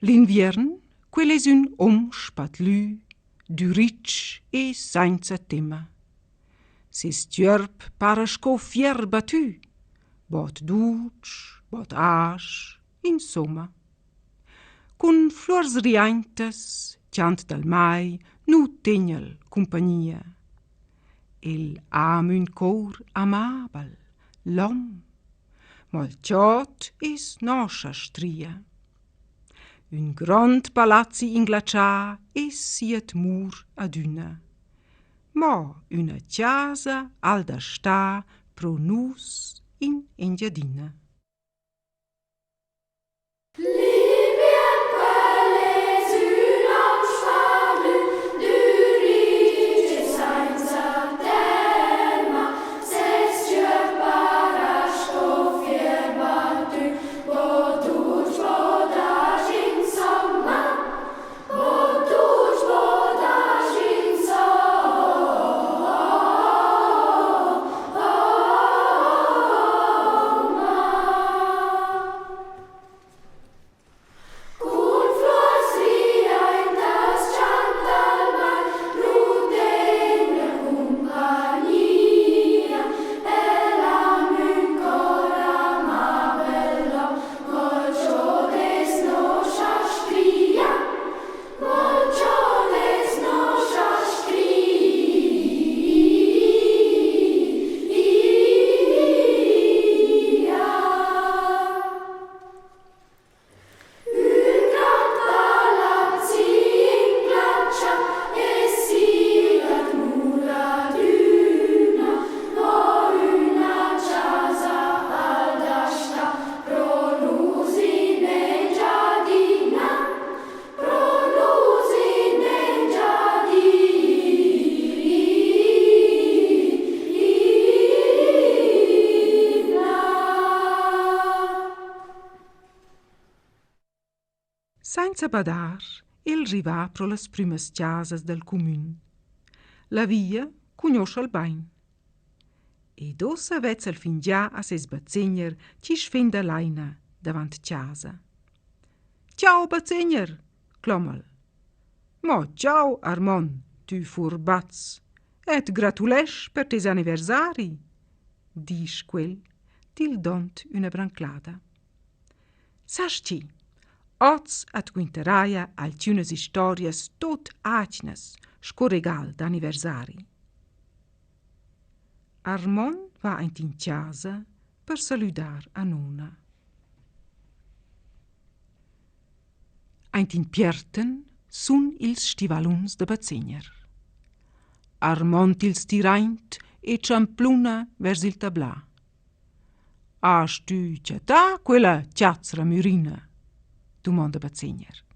L'inviern, quel es un spatlù, du ricci e senza tema. Se stjörp para sco fier batù, bot duc, bot asch, insomma. Cun flors riaintas, chiant dal mai, nu tegnel compagnia. El am un cor amabel, l'om, mol ciot is noscia stria. Un grand palazzi inglacià e siet mur ad una. Ma una chiasa al da sta pro nus in Engiadina. Senza badar, el riva pro las primas chiasas del comün. La via cugnosce al bain. E dossa vezza al fin già a ses bazzegner ci sfenda laina davant chiasa. Ciao bazzegner, clomal. Ma ciao Armand, tu furbaz, et gratulesch per tes anniversari, disch quel, til dont una branclada. Sasci, oz at quinteraia alciunas istorias tot acnas, sco regal d'anniversari. Armand va aint in casa per saludar a nona. Aint in Pierten sun ils stivaluns de bazzegner. Armand ils tiraint e ciampluna vers il tablà. Hast tu ciatà quella chiazra murina? Domanda bazzegner.